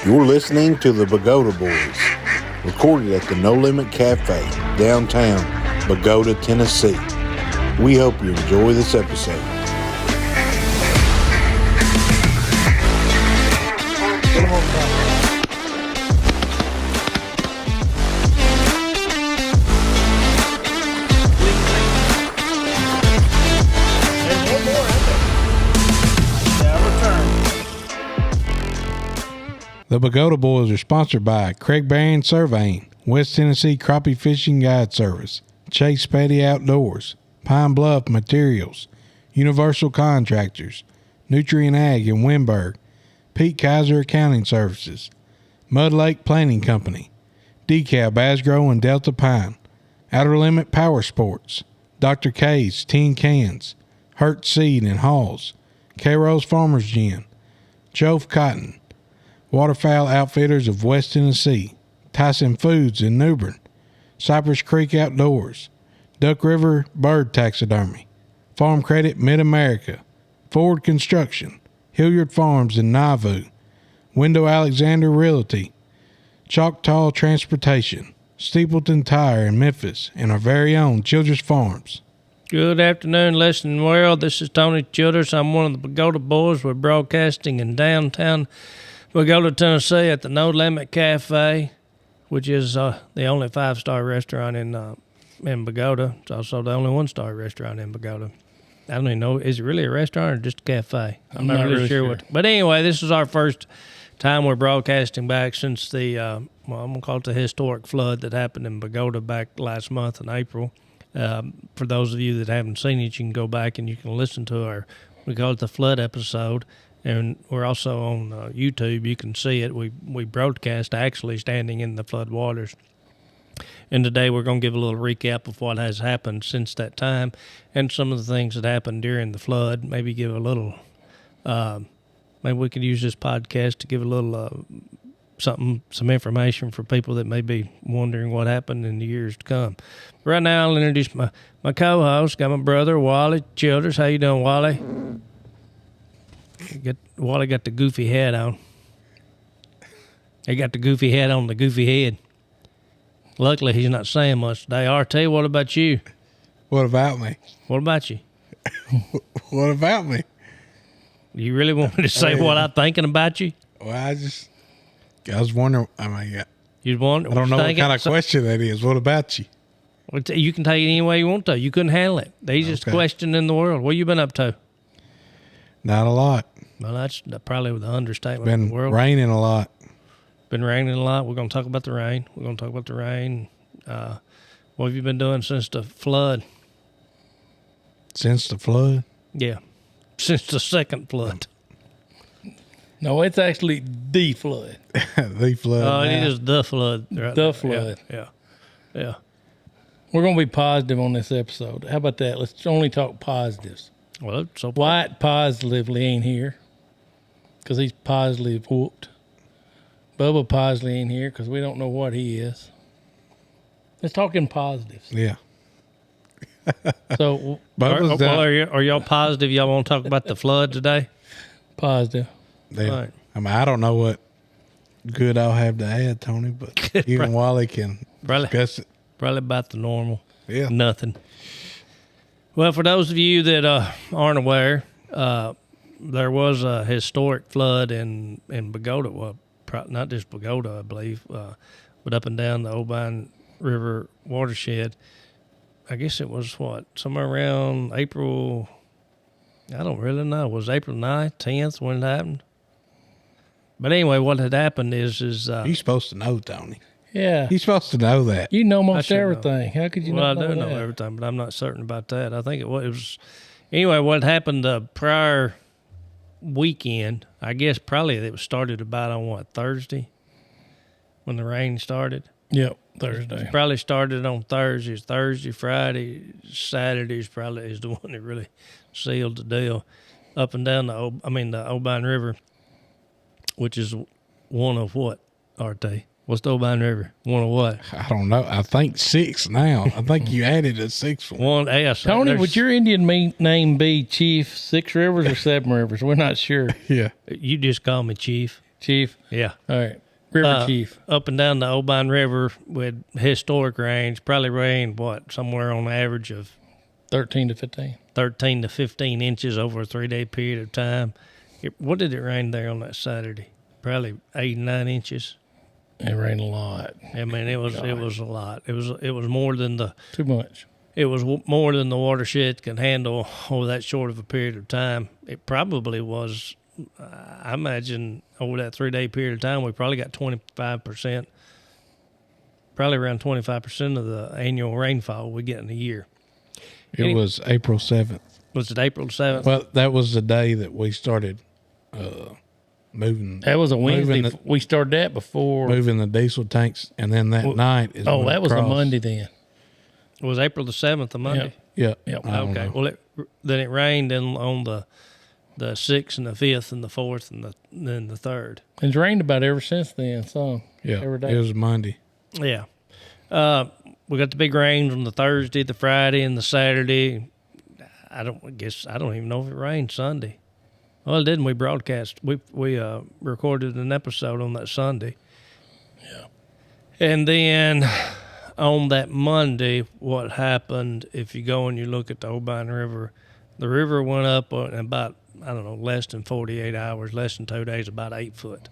You're listening to the Bogota Boys, recorded at the No Limit Cafe, downtown Bogota, Tennessee. We hope you enjoy this episode. The Bogota Boys are sponsored by Craig Barron Surveying, West Tennessee Crappie Fishing Guide Service, Chase Petty Outdoors, Pine Bluff Materials, Universal Contractors, Nutrient Ag in Wimberg, Pete Kaiser Accounting Services, Mud Lake Planning Company, DeKalb Asgrow and Delta Pine, Outer Limit Power Sports, Dr. K's Tin Cans, Hurt Seed and Halls, K-Rose Farmers Gin, Jove Cotton, Waterfowl Outfitters of West Tennessee, Tyson Foods in Newbern, Cypress Creek Outdoors, Duck River Bird Taxidermy, Farm Credit Mid-America, Ford Construction, Hilliard Farms in Nauvoo, Window Alexander Realty, Choctaw Transportation, Steepleton Tire in Memphis, and our very own Childress Farms. Good afternoon, listening world. This is Tony Childress. I'm one of the Bogota Boys. We're broadcasting in downtown Bogota, Tennessee at the No Limit Cafe, which is the only five-star restaurant in Bogota. It's also the only one-star restaurant in Bogota. I don't even know, is it really a restaurant or just a cafe? I'm not really sure what. But anyway, this is our first time we're broadcasting back since the, I'm going to call it the historic flood that happened in Bogota back last month in April. For those of you that haven't seen it, you can go back and you can listen to we call it the flood episode. And we're also on YouTube. You can see it. We broadcast actually standing in the flood waters. And today we're going to give a little recap of what has happened since that time and some of the things that happened during the flood. Maybe give a little, maybe we could use this podcast to give a little some information for people that may be wondering what happened in the years to come. Right now I'll introduce my co-host. Got my brother, Wally Childress. How you doing, Wally? Wally got the goofy head on. He got the goofy head on the goofy head. Luckily, he's not saying much today. RT, what about you? What about me? What about you? What about me? You really want me to say what I'm thinking about you? Well, I was wondering, I You want? don't know what kind of question that is. What about you? You can take it any way you want to. You couldn't handle it. The easiest question in the world. What you been up to? Not a lot. Well, that's probably the understatement of the world. Been raining a lot. Been raining a lot. We're going to talk about the rain. What have you been doing since the flood? Since the flood? Yeah. Since the second flood. No, it's actually the flood. The flood. Oh, it is the flood. Right The there. flood. Yeah. We're going to be positive on this episode. How about that? Let's only talk positives. Well, so White positively ain't here because he's positive whooped. Bubba positively ain't here because we don't know what he is. Let's talk in positives. Yeah. So, are y'all positive y'all want to talk about the flood today? positive. Yeah. Right. I don't know what good I'll have to add, Tony, but even Wally can discuss it. Probably about the normal. Yeah. Nothing. Well, for those of you that aren't aware, there was a historic flood in Bogota. Well, not just Bogota, I believe, but up and down the Obion River watershed. I guess it was, somewhere around April, I don't really know. It was April 9th, 10th when it happened. But anyway, what had happened is You're supposed to know, Tony. Yeah. You're supposed to know that. You know most know. everything. How could you well, not know I do that? know everything, but I'm not certain about that. I think it was anyway, what happened the prior weekend, I guess probably it was started about on Thursday when the rain started. Yep, Thursday. Probably started on Thursday. Thursday, Friday, Saturday is the one that really sealed the deal. Up and down the Obion River, which is one of what, RT? What's the Obion River? One of what? I don't know. I think 6 now. I think you added a 6th one. One, yes. Tony, would your Indian name be Chief 6 Rivers or 7 Rivers? We're not sure. Yeah. You just call me Chief. Chief. Yeah. All right. River Chief. Up and down the Obion River with historic rains, probably rained, somewhere on average of 13 to 15. 13 to 15 inches over a 3-day period of time. What did it rain there on that Saturday? Probably 8 and 9 inches. It rained a lot. I mean, it was a lot. It was more than too much. It was more than the watershed could handle over that short of a period of time. It probably was. I imagine over that 3-day period of time, we probably got 25%, probably around 25% of the annual rainfall we get in a year. It was April 7th. Was it April 7th? Well, that was the day that we started moving. That was a Wednesday. We started that before. Moving the diesel tanks, and then that night is when that it was a crossed. Monday then. It was April the 7th, a Monday? Yeah. Yep. Okay. Well, then it rained on the 6th and the 5th and the 4th and then the 3rd. It's rained about ever since then, so every day. It was Monday. Yeah. We got the big rains on the Thursday, the Friday, and the Saturday. I don't even know if it rained Sunday. Well, it didn't. We broadcast. We recorded an episode on that Sunday. Yeah. And then on that Monday, what happened, if you go and you look at the Obion River, the river went up in about, less than 48 hours, less than 2 days, about 8 foot.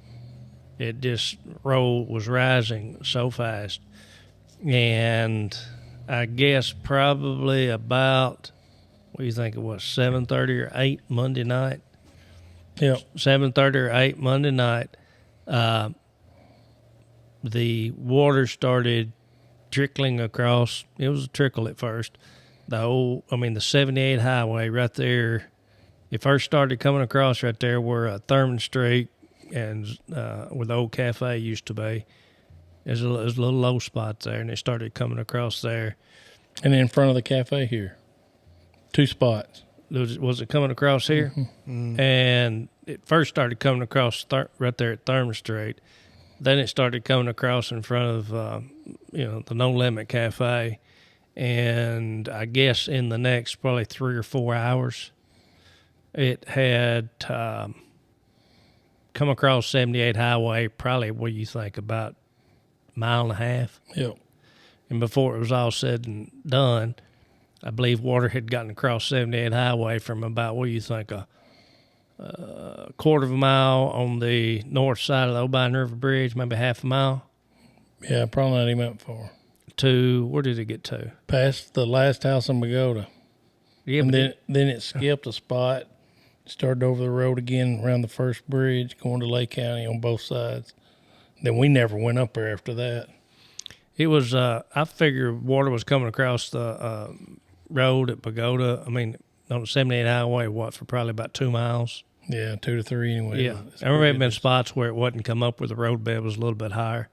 It just was rising so fast. And I guess probably about, what do you think it was, 7:30 or 8 Monday night? Yeah. 7:30 or 8 Monday night, the water started trickling across. It was a trickle at first. The 78 highway right there, it first started coming across right there where Thurman Street and where the old cafe used to be. There's a little low spot there, and it started coming across there. And in front of the cafe here, 2 spots. Was it coming across here? Mm-hmm. And it first started coming across right there at Thurman Street. Then it started coming across in front of, the No Limit Cafe. And I guess in the next probably 3 or 4 hours, it had come across 78 Highway, probably, what do you think, about a mile and a half? Yep. And before it was all said and done, I believe water had gotten across 78 Highway from about, what do you think, a quarter of a mile on the north side of the Obion River Bridge, maybe half a mile. Yeah, probably not even up far. To, where did it get to? Past the last house in Bogota. Yeah, and then it skipped a spot, started over the road again around the first bridge, going to Lake County on both sides. Then we never went up there after that. It was, I figured water was coming across the road at Bogota. On the 78 Highway, for probably about 2 miles. Yeah, 2 to 3 anyway. Yeah. I remember there had been spots where it wasn't come up where the road bed was a little bit higher.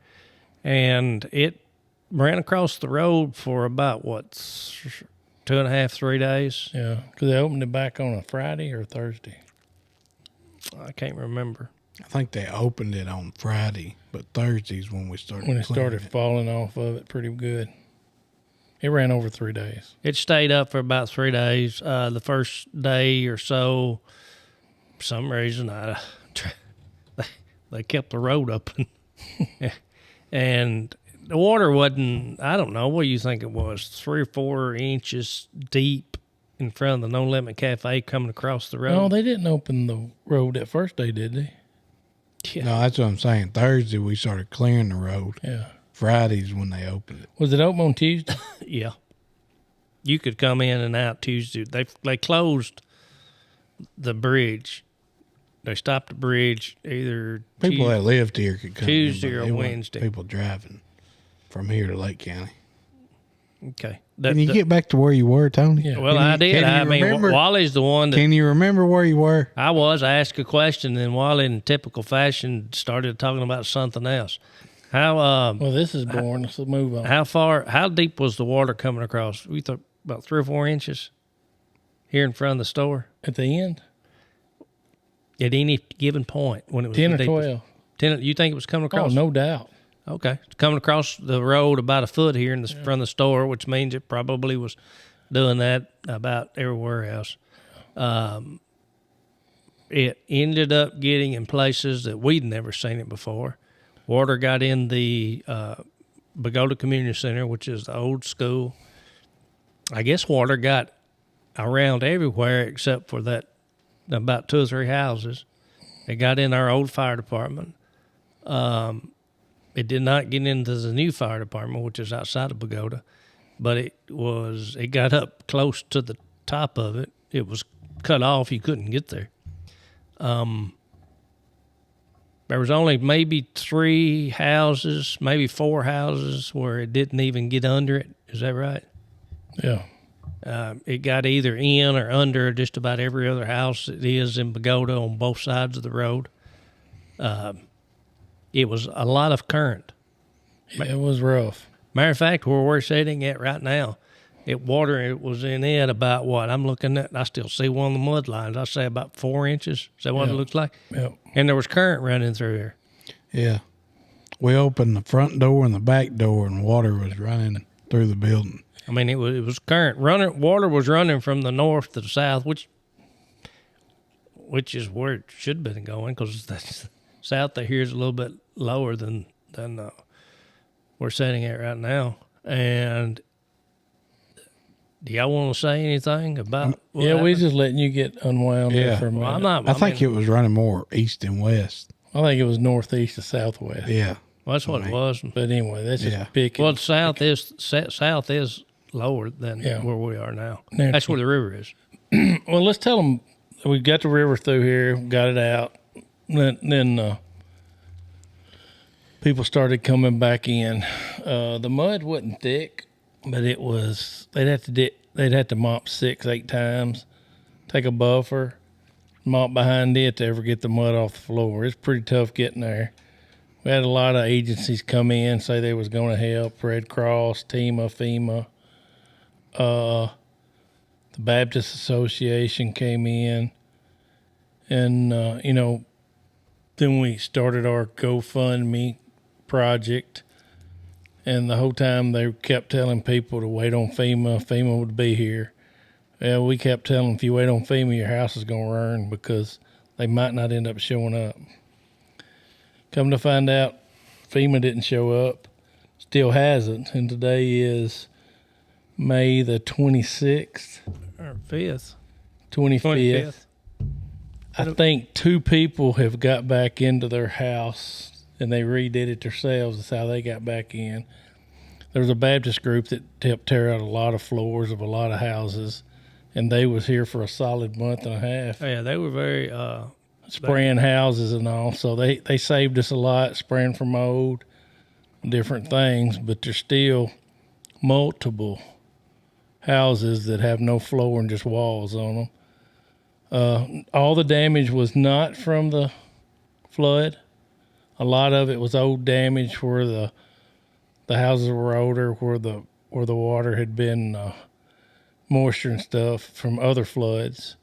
And it ran across the road for about, 2.5, 3 days? Yeah, because they opened it back on a Friday or Thursday. I can't remember. I think they opened it on Friday, but Thursday's when we started. When it started falling off of it pretty good. It ran over 3 days. It stayed up for about 3 days. The first day or so, for some reason, they kept the road open. And the water wasn't, I don't know, what do you think it was, 3 or 4 inches deep in front of the No Limit Cafe coming across the road? No, they didn't open the road that first day, did they? Yeah. No, that's what I'm saying. Thursday, we started clearing the road. Yeah. Friday's when they opened it. Was it open on Tuesday? Yeah. You could come in and out Tuesday. They closed the bridge. They stopped the bridge either People that lived here could come Tuesday in, but or it wasn't Wednesday. People driving from here to Lake County. Okay. Can you get back to where you were, Tony? Yeah. Well, I did. Wally's the one that... Can you remember where you were? I asked a question, and Wally, in typical fashion, started talking about something else. Well, this is boring. Let's move on. How deep was the water coming across? We thought about 3 or 4 inches here in front of the store. At the end? At any given point when it was 10 or deepest. 12. 10. You think it was coming across? Oh, no doubt. Okay. It's coming across the road about a foot here in the front of the store, which means it probably was doing that about everywhere else. it ended up getting in places that we'd never seen it before. Water got in the Bogota Community Center, which is the old school. I guess water got around everywhere except for that about 2 or 3 houses. It got in our old fire department. It did not get into the new fire department, which is outside of Bogota, but it got up close to the top of it. It was cut off. You couldn't get there. There was only maybe 3 houses, maybe 4 houses where it didn't even get under it. Is that right? Yeah. It got either in or under just about every other house that is in Bogota on both sides of the road. It was a lot of current. It was rough. Matter of fact, where we're sitting at right now, it was in it about what? I'm looking at, I still see one of the mud lines. I say about 4 inches. Is that what it looks like? Yep. And there was current running through here. Yeah. We opened the front door and the back door, and water was running through the building. I mean, it was current running. Water was running from the north to the south, which is where it should have been going, because the south of here is a little bit lower than we're sitting at right now. And do y'all want to say anything about? We just letting you get unwound there for a minute. Well, I'm not. I think it was running more east and west. I think it was northeast to southwest. Yeah. Well, that's what it was. But anyway, that's just picking. Well, south is lower than where we are now. That's where the river is. Well, let's tell them we got the river through here, got it out. Then people started coming back in. The mud wasn't thick, but it was. They'd have to mop 6-8 times, take a buffer, mop behind it to ever get the mud off the floor. It's pretty tough getting there. We had a lot of agencies come in, say they was going to help. Red Cross, FEMA. The Baptist Association came in, and then we started our GoFundMe project, and the whole time they kept telling people to wait on FEMA. FEMA would be here. Well, we kept telling them, if you wait on FEMA, your house is going to burn, because they might not end up showing up. Come to find out, FEMA didn't show up, still hasn't, and today is May the 26th. Or 5th. 25th. I think 2 people have got back into their house, and they redid it themselves. That's how they got back in. There was a Baptist group that helped tear out a lot of floors of a lot of houses, and they was here for a solid month and a half. Oh, yeah, they were very... spraying houses and all. So they saved us a lot, spraying for mold, different things, but there's still multiple houses that have no floor and just walls on them. All the damage was not from the flood. A lot of it was old damage where the houses were older, where the water had been moisture and stuff from other floods.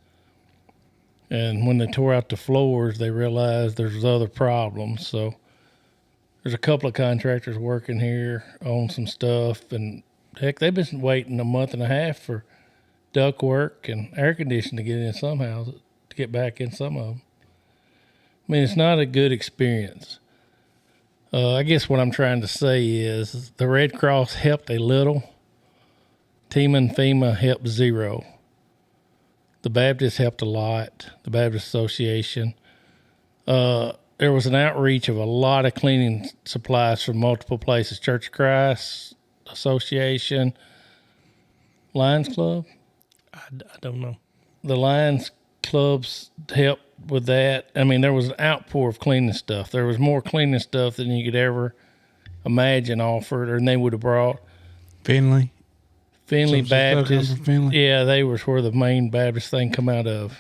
And when they tore out the floors, they realized there's other problems. So there's a couple of contractors working here on some stuff, and heck, they've been waiting a month and a half for duct work and air conditioning to get in some houses, to get back in some of them. I mean, it's not a good experience. I guess what I'm trying to say is the Red Cross helped a little. TEMA and FEMA helped zero. The Baptists helped a lot, the Baptist Association. There was an outreach of a lot of cleaning supplies from multiple places. Church of Christ Association, Lions Club. I don't know. The Lions Clubs helped with that. I mean, there was an outpour of cleaning stuff. There was more cleaning stuff than you could ever imagine offered, or they would have brought. Finley Baptist. Finley. Yeah, they was where the main Baptist thing come out of.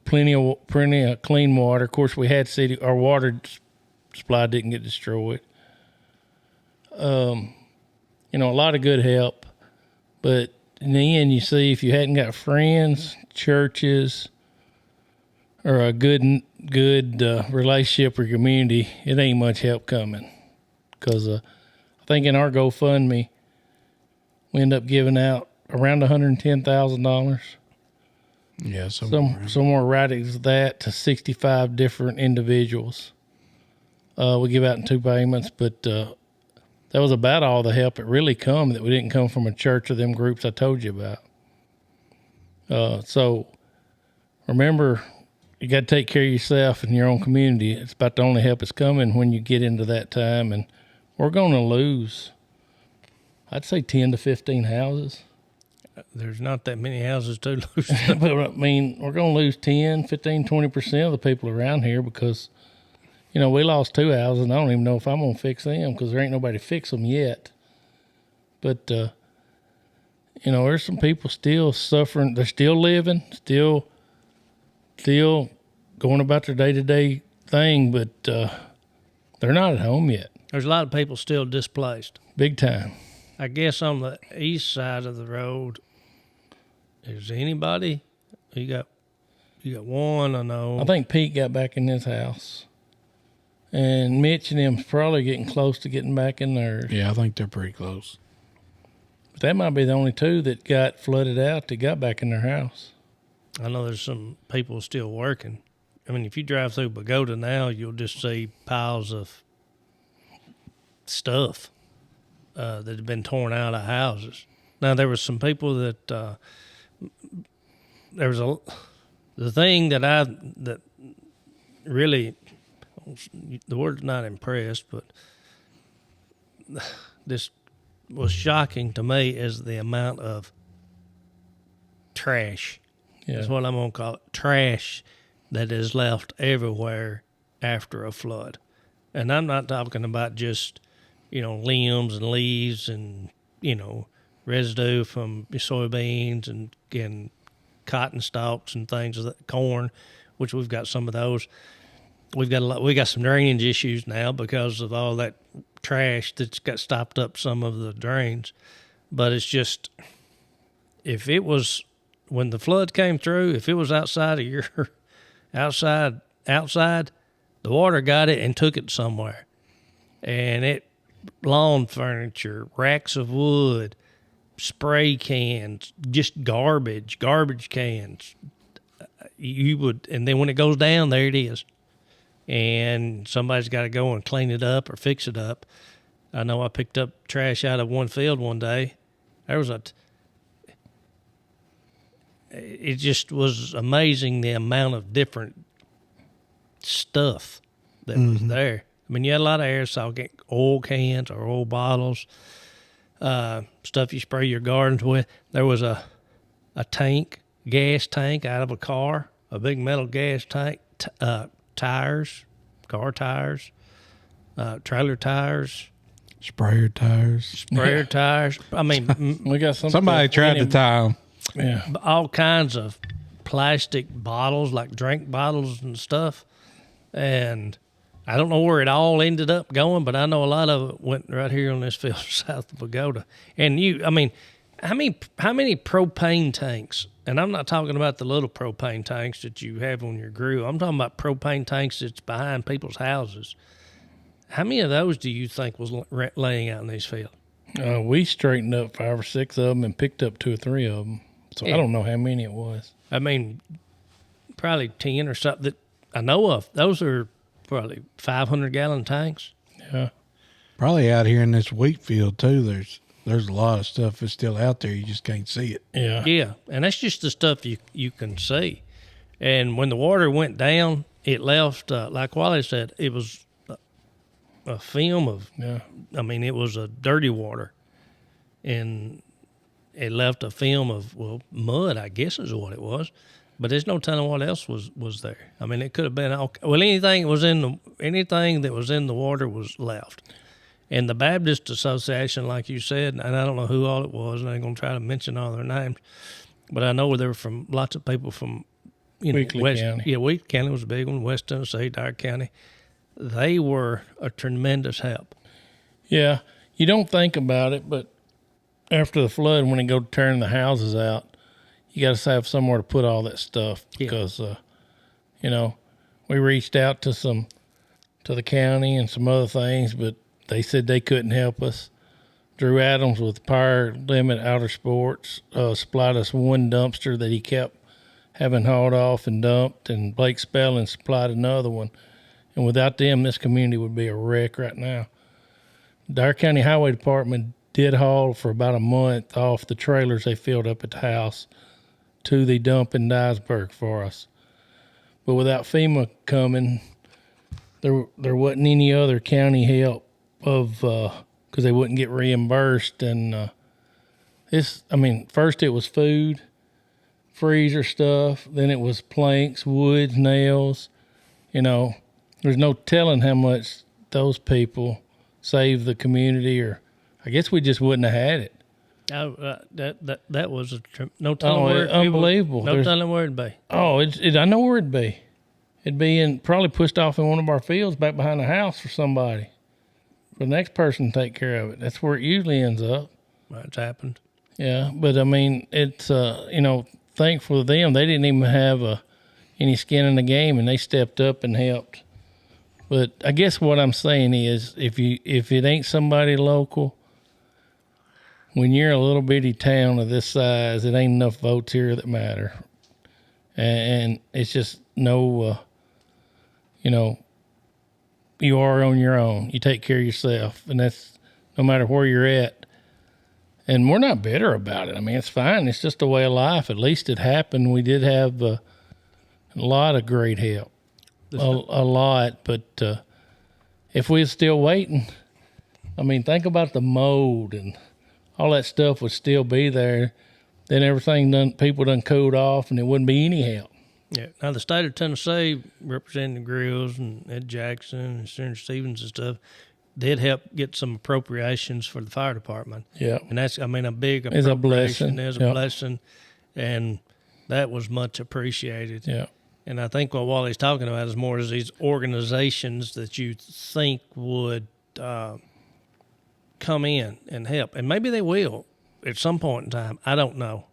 Plenty of clean water. Of course, we had our water supply didn't get destroyed. A lot of good help, but in the end, you see, if you hadn't got friends, churches, or a good relationship or community, it ain't much help coming. Because I think in our GoFundMe, we end up giving out around $110,000. Yeah, somewhere right as that to 65 different individuals. We give out in 2 payments, but that was about all the help it really come, that we didn't come from a church or them groups I told you about. So remember, you got to take care of yourself and your own community. It's about the only help that's coming when you get into that time. And we're going to lose, I'd say 10 to 15 houses. There's not that many houses to lose. But I mean, we're going to lose 10, 15, 20% of the people around here because, we lost 2 houses, and I don't even know if I'm going to fix them because there ain't nobody to fix them yet. But, there's some people still suffering. They're still living, still going about their day-to-day thing, but they're not at home yet. There's a lot of people still displaced. Big time. I guess on the east side of the road, is anybody? You got one, I know. I think Pete got back in his house. And Mitch and them's probably getting close to getting back in theirs. Yeah, I think they're pretty close. But that might be the only 2 that got flooded out that got back in their house. I know there's some people still working. I mean, if you drive through Bogota now, you'll just see piles of stuff that have been torn out of houses. Now, there was some people that the thing that really, the word's not impressed, but this was shocking to me is the amount of trash. Yeah. That's what I'm going to call it. Trash that is left everywhere after a flood. And I'm not talking about just, limbs and leaves and, residue from soybeans and cotton stalks and things, corn, which we've got some of those. We got some drainage issues now because of all that trash that's got stopped up some of the drains. But it's just, if it was, when the flood came through, if it was outside of your, outside, the water got it and took it somewhere. And lawn furniture, racks of wood, spray cans, just garbage cans. And then when it goes down, there it is. And somebody's got to go and clean it up or fix it up. I know I picked up trash out of one field one day. It just was amazing the amount of different stuff that was there. I mean, you had a lot of aerosol oil cans or oil bottles, stuff you spray your gardens with. There was a gas tank out of a car, a big metal gas tank, tires, car tires, trailer tires, Sprayer tires. tires. I mean, We got some Somebody stuff tried in to tie 'em. Yeah. all kinds of plastic bottles, like drink bottles and stuff. And I don't know where it all ended up going, but I know a lot of it went right here on this field south of Bogota. And how many propane tanks? And I'm not talking about the little propane tanks that you have on your grill. I'm talking about propane tanks that's behind people's houses. How many of those do you think was laying out in these fields? We straightened up 5 or 6 of them and picked up 2 or 3 of them. So Yeah. I don't know how many it was. I mean, probably 10 or something that I know of. Those are probably 500-gallon tanks. Yeah. Probably out here in this wheat field too. There's a lot of stuff that's still out there. You just can't see it. Yeah. Yeah, and that's just the stuff you can see. And when the water went down, it left, like Wally said, it was a film of, I mean, it was a dirty water. And it left a film of, mud, I guess is what it was. But there's no telling what else was there. I mean, it could have been anything that was in the water was left. And the Baptist Association, like you said, and I don't know who all it was, and I ain't gonna try to mention all their names, but I know there were from lots of people from Weakley West County. Yeah, Weakley County was a big one. West Tennessee, Dyer County. They were a tremendous help. Yeah. You don't think about it, but after the flood, when they go tearing the houses out, you got to have somewhere to put all that stuff because, we reached out to the county and some other things, but they said they couldn't help us. Drew Adams with Power Limit Outer Sports supplied us one dumpster that he kept having hauled off and dumped, and Blake Spelling supplied another one. And without them, this community would be a wreck right now. The Dyer County Highway Department did haul for about a month off the trailers they filled up at the house to the dump in Dyersburg for us. But without FEMA coming, there wasn't any other county help because they wouldn't get reimbursed. And first it was food, freezer stuff, then it was planks, wood, nails. There's no telling how much those people saved the community, or I guess we just wouldn't have had it. That was no telling where unbelievable. No telling where it'd be. Oh, I know where it'd be. It'd be probably pushed off in one of our fields back behind the house for somebody, for the next person to take care of it. That's where it usually ends up. It's happened. Yeah, but it's thankful to them. They didn't even have any skin in the game, and they stepped up and helped. But I guess what I'm saying is, if it ain't somebody local, when you're a little bitty town of this size, it ain't enough votes here that matter, and it's just no, you are on your own. You take care of yourself, and that's no matter where you're at. And we're not bitter about it. I mean, it's fine. It's just a way of life. At least it happened. We did have a lot of great help. A lot, but if we're still waiting, think about the mold and all that stuff would still be there. Then people done cooled off, and it wouldn't be any help. Yeah. Now the state of Tennessee, Representative Grills and Ed Jackson and Senator Stevens and stuff, did help get some appropriations for the fire department. Yeah, and that's a big appropriation. It's a blessing. It's a blessing, and that was much appreciated. Yeah. And I think what Wally's talking about is more as these organizations that you think would come in and help. And maybe they will at some point in time. I don't know.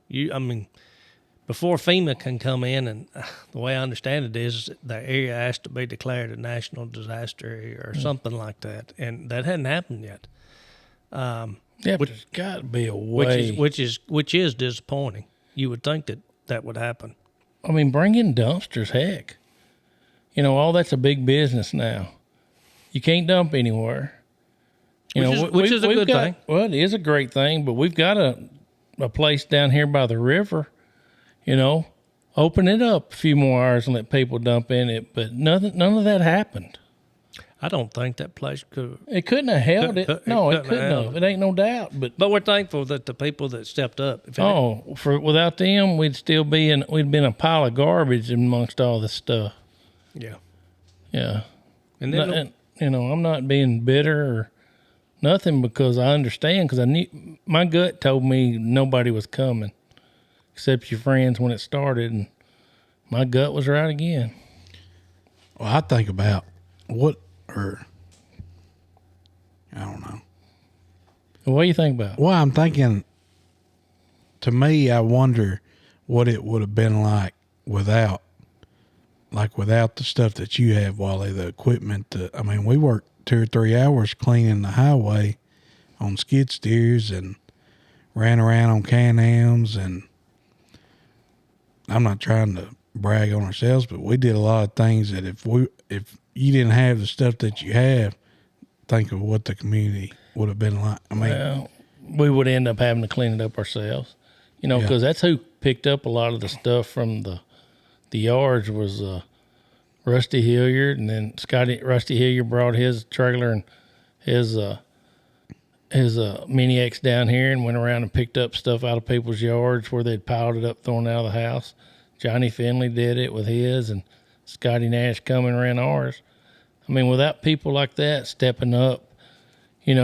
Before FEMA can come in, and the way I understand it is the area has to be declared a national disaster area or something like that. And that hadn't happened yet. But there's got to be a way. Which is disappointing. You would think that would happen. Bring in dumpsters, heck. All that's a big business now. You can't dump anywhere. Which is a good thing. Well, it is a great thing, but we've got a place down here by the river, open it up a few more hours and let people dump in it. But none of that happened. I don't think that place could. It couldn't have held it. No, it couldn't have. It ain't no doubt. But we're thankful that the people that stepped up. Without them, we'd been a pile of garbage amongst all this stuff. Yeah. Yeah. And then, I'm not being bitter or nothing, because I understand, because I knew my gut told me nobody was coming except your friends when it started, and my gut was right again. Well, I think about I don't know. What do you think about? Well, I'm thinking, to me, I wonder what it would have been like without the stuff that you have, Wally, the equipment. We worked 2 or 3 hours cleaning the highway on skid steers and ran around on Can-Ams, and I'm not trying to brag on ourselves, but we did a lot of things that if you didn't have the stuff that you have, think of what the community would have been like. We would end up having to clean it up ourselves, because that's who picked up a lot of the stuff from the yards was Rusty Hilliard, and then Rusty Hilliard brought his trailer and his Mini X down here and went around and picked up stuff out of people's yards where they'd piled it up, thrown it out of the house. Johnny Finley did it with his, and Scotty Nash coming around ours. Without people like that stepping up, it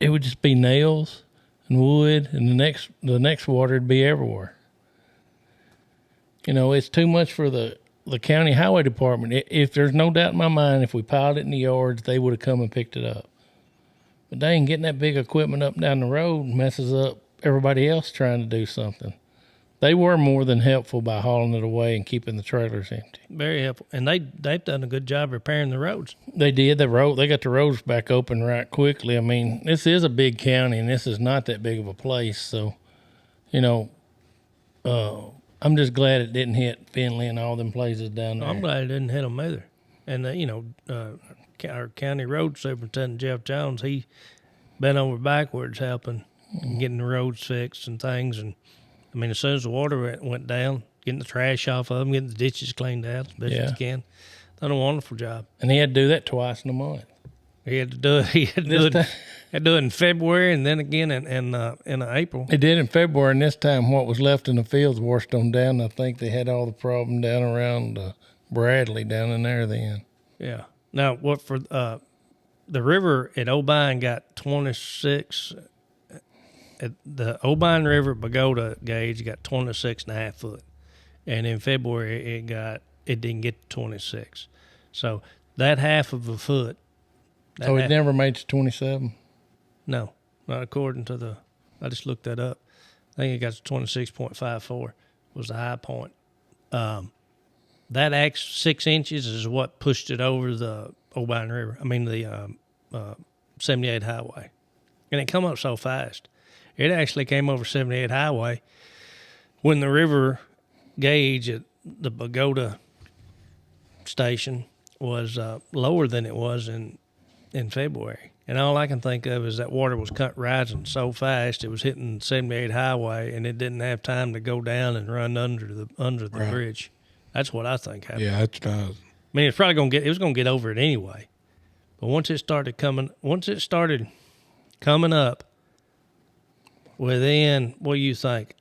would just be nails and wood, and the next water would be everywhere. It's too much for the county highway department. If there's no doubt in my mind, if we piled it in the yards, they would have come and picked it up. But dang, getting that big equipment up and down the road messes up everybody else trying to do something. They were more than helpful by hauling it away and keeping the trailers empty. Very helpful. And they've done a good job repairing the roads. They did. They got the roads back open right quickly. This is a big county, and this is not that big of a place. So, I'm just glad it didn't hit Finley and all them places down there. I'm glad it didn't hit them either. And, our county road superintendent, Jeff Jones, he bent over backwards helping and getting the roads fixed and things. And, I mean, as soon as the water went down, getting the trash off of them, getting the ditches cleaned out as best as you can. Done a wonderful job. And he had to do that twice in a month. He had to do it. He had to do it in February and then again in April. He did in February, and this time what was left in the fields washed on down. I think they had all the problem down around Bradley down in there then. Yeah. Now, what for the river at O'Bine got 26. At the O'Bine River Bogota gauge got 26.5 foot, and in February it didn't get to 26. So that half of a foot. So it never made to 27? No, not according to the. I just looked that up. I think it got to 26.54 was the high point. That 6 inches is what pushed it over the O'Bine River. I mean the 78 highway, and it come up so fast. It actually came over 78 highway when the river gauge at the Bogota station was lower than it was in February. And all I can think of is that water was rising so fast it was hitting 78 highway, and it didn't have time to go down and run under the Right. bridge. That's what I think happened. Yeah, that's what I was. I mean, it was gonna get over it anyway. But once it started coming up, within, what do you think,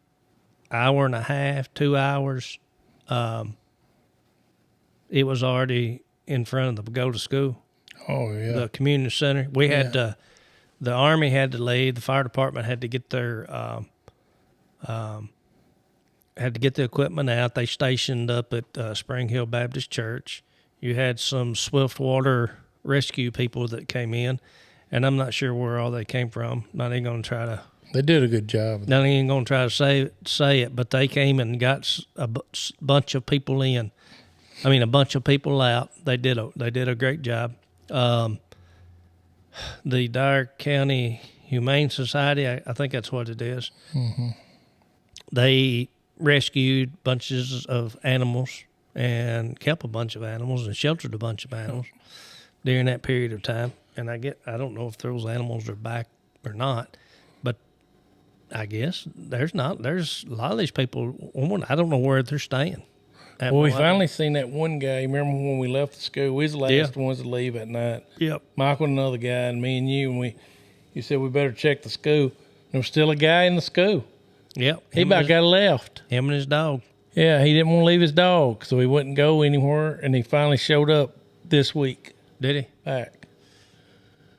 hour and a half, 2 hours, it was already in front of the Bogota school. Oh, yeah. The community center. We had the Army had to leave. The fire department had to get their had to get the equipment out. They stationed up at Spring Hill Baptist Church. You had some Swiftwater rescue people that came in, and I'm not sure where all they came from. Not even going to try to. They did a good job. Not even going to try to say it, but they came and got a bunch of people in. I mean, a bunch of people out. They did a great job. The Dyer County Humane Society, I think that's what it is. Mm-hmm. They rescued bunches of animals and kept a bunch of animals and sheltered a bunch of animals during that period of time. And I don't know if those animals are back or not, but I guess there's a lot of these people. I don't know where they're staying. Well, we finally seen that one guy. Remember when we left the school? We was the last ones to leave at night. Yep. Michael and another guy, and me and you, and you said we better check the school. There was still a guy in the school. Yep. He about got left. Him and his dog. Yeah, he didn't want to leave his dog, so he wouldn't go anywhere, and he finally showed up this week. Did he? Back.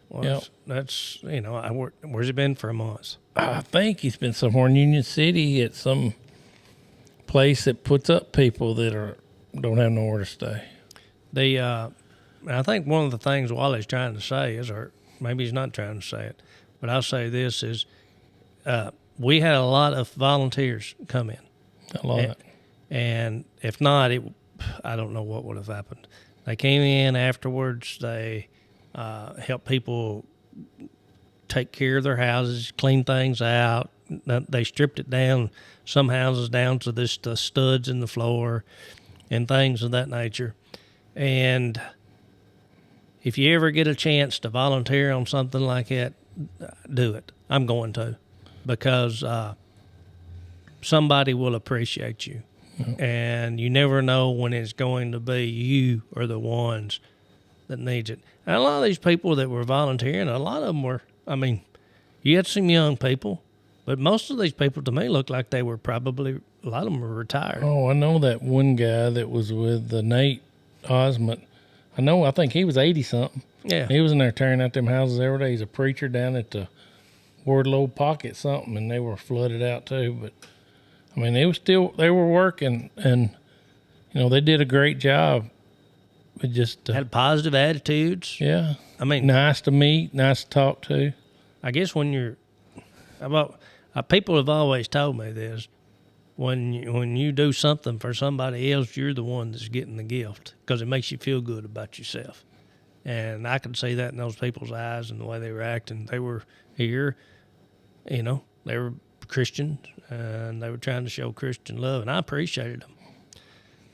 Well, Yep. that's where's he been for a month? I think he's been somewhere in Union City at some place that puts up people that don't have nowhere to stay. I think one of the things Wally's trying to say is, or maybe he's not trying to say it, but I'll say this is, we had a lot of volunteers come in. A lot. And if not, I don't know what would have happened. They came in afterwards. They helped people take care of their houses, clean things out. They stripped it down, some houses down to the studs in the floor and things of that nature. And if you ever get a chance to volunteer on something like that, do it. I'm going to, because somebody will appreciate you. Mm-hmm. And you never know when it's going to be you or the ones that needs it. And a lot of these people that were volunteering, a lot of them were, you had some young people, but most of these people to me looked like they were probably, a lot of them were retired. Oh, I know that one guy that was with Nate Osmond. I think he was 80-something. Yeah. He was in there tearing out them houses every day. He's a preacher down at the Wardlow Pocket something, and they were flooded out too. But, they were working, and, they did a great job. But just had positive attitudes. Yeah. Nice to meet, nice to talk to. I guess when people have always told me this, when you do something for somebody else, you're the one that's getting the gift, because it makes you feel good about yourself. And I could see that in those people's eyes and the way they were acting. They were here, they were Christians, and they were trying to show Christian love, and I appreciated them.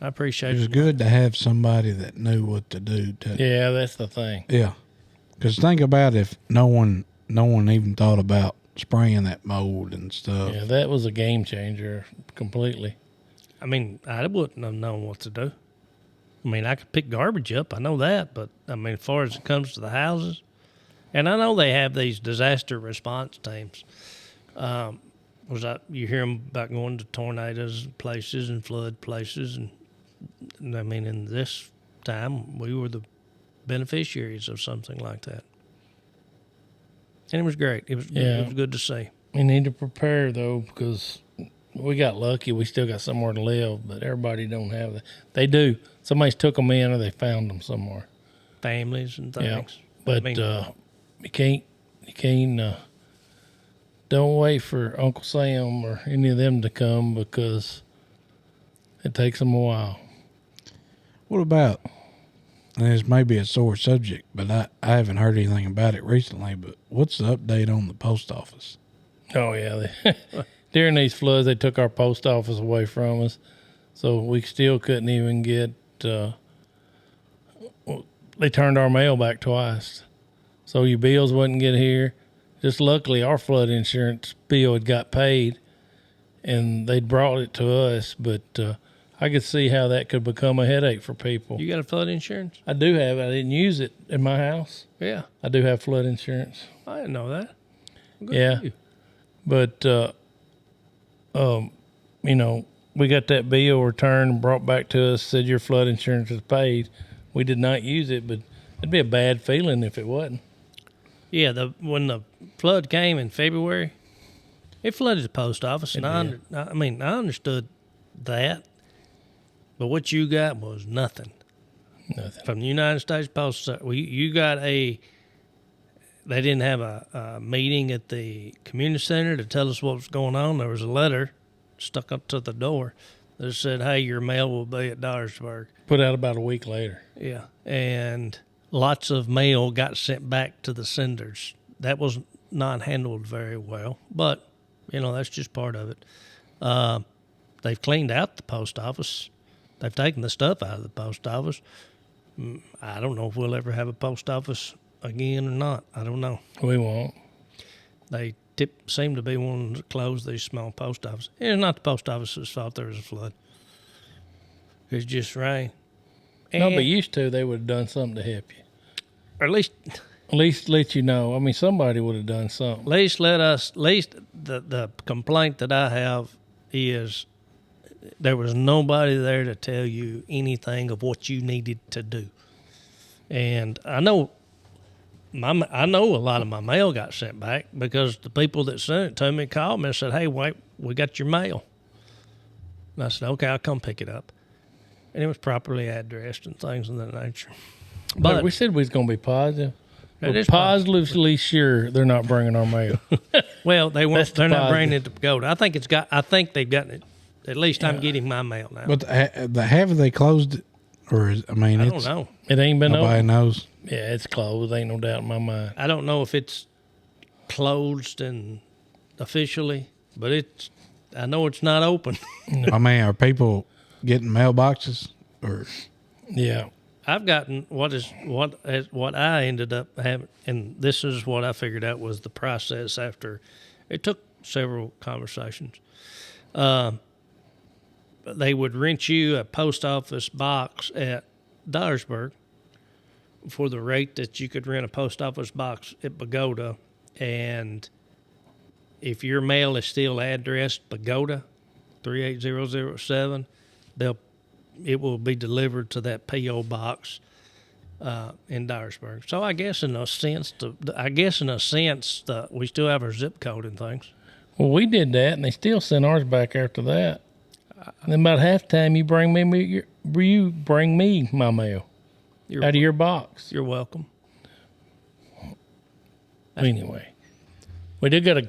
I It appreciated was them. good to have somebody that knew what to do. Yeah, that's the thing. Yeah. Because think about if no one even thought about spraying that mold and stuff. Yeah, that was a game changer completely. I mean, I wouldn't have known what to do. I mean, I could pick garbage up. I know that. But, I mean, as far as it comes to the houses, and I know they have these disaster response teams. You hear them about going to tornadoes places and flood places. And, I mean, in this time, we were the beneficiaries of something like that. And it was great. It was good to see. We need to prepare, though, because we got lucky. We still got somewhere to live, but everybody don't have that. They do. Somebody's took them in or they found them somewhere. Families and things. Yeah, but I mean, you can't, don't wait for Uncle Sam or any of them to come because it takes them a while. What about, and this may be a sore subject, but I haven't heard anything about it recently, but what's the update on the post office? Oh, yeah. During these floods, they took our post office away from us, so we still couldn't even get, they turned our mail back twice. So your bills wouldn't get here. Just luckily, our flood insurance bill had got paid, and they'd brought it to us, but I could see how that could become a headache for people. you got a flood insurance? I do have it. I didn't use it in my house. Yeah. I do have flood insurance. I didn't know that. Good Yeah. for you. But, we got that bill returned and brought back to us, said your flood insurance is paid. We did not use it, but it'd be a bad feeling if it wasn't. Yeah, when the flood came in February, it flooded the post office, and I understood that, but what you got was nothing Nothing. from the United States Postal Service. You got they didn't have a meeting at the community center to tell us what was going on. There was a letter stuck up to the door that said, "Hey, your mail will be at Dyersburg." Put out about a week later. Yeah, and lots of mail got sent back to the senders. That was not handled very well, but that's just part of it. They've cleaned out the post office. They've taken the stuff out of the post office. I don't know if we'll ever have a post office again or not. I don't know. We won't. They seem to be wanting to close these small post offices. It's not the post office's fault there was a flood. It's just rain. No, And- but used to, they would have done something to help you. or at least Let you know. I mean, somebody would have done something. At least the complaint that I have is there was nobody there to tell you anything of what you needed to do. And I know a lot of my mail got sent back because the people that sent it to me called me and said, "Hey, wait, we got your mail." And I said, "Okay, I'll come pick it up." And it was properly addressed and things of that nature. But we said we was going to be positive. It We're is positively sure they're not bringing our mail. Well, they won't. That's They're not positive. bringing it to Pagoda. I think they've gotten it. At least I'm getting my mail now. But have they closed it? Or, I don't know. It ain't been Nobody open. knows. Yeah, it's closed. Ain't no doubt in my mind. I don't know if it's closed and officially, but I know it's not open. I mean, are people getting mailboxes? Or Yeah. I've gotten what I ended up having, and this is what I figured out was the process after. It took several conversations. They would rent you a post office box at Dyersburg for the rate that you could rent a post office box at Bogota, and if your mail is still addressed Bogota 38007, it will be delivered to that PO box in Dyersburg. So I guess in a sense, we still have our zip code and things. Well, we did that, and they still sent ours back after that. And then about halftime, you bring me my mail You're, out of your box. you're welcome. Anyway, we did got a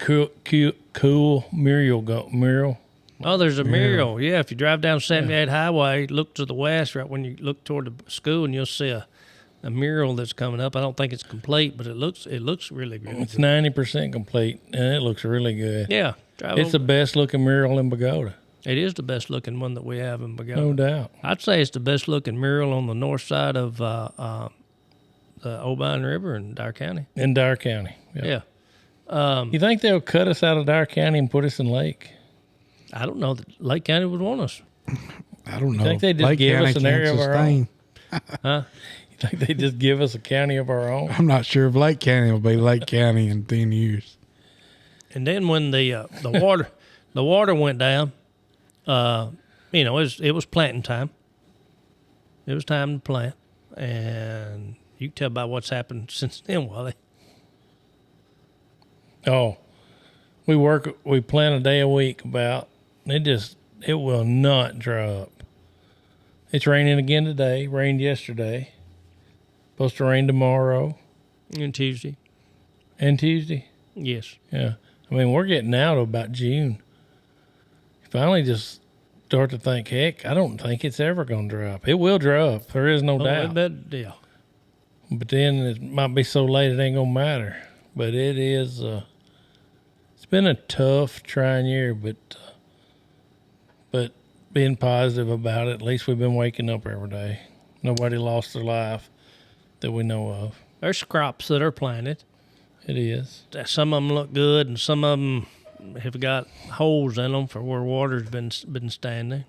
cool mural. Oh, there's a mural. Yeah, if you drive down 78 Highway, look to the west, right when you look toward the school, and you'll see a mural that's coming up. I don't think it's complete, but it looks really good. It's 90% complete, and it looks really good. Yeah, Drive It's the over. best looking mural in Bogota, It is the best looking one that we have in Bogota. no doubt. I'd say it's the best looking mural on the north side of the Obion River in Dyer County. In Dyer County. Yeah. You think they'll cut us out of Dyer County and put us in Lake? I don't know that Lake County would want us. I don't know. think they just Lake give County us an can't area of our sustain. Huh? You think they just give us a county of our own? I'm not sure if Lake County will be Lake County in 10 years. And then when the water went down, it was planting time. It was time to plant, and you can tell by what's happened since then, Wally. Oh, we plant a day a week about. It will not dry up. It's raining again today. Rained yesterday. Supposed to rain tomorrow And Tuesday, and Tuesday. yes. Yeah. I mean, we're getting out of about June. Finally just start to think, heck, I don't think it's ever going to dry up. It will dry up. There is no doubt. Yeah. But then it might be so late it ain't going to matter. But it is, it's been a tough, trying year, but being positive about it, at least we've been waking up every day. Nobody lost their life that we know of. There's crops that are planted. It is. Some of them look good, and some of them have got holes in them for where water's been standing.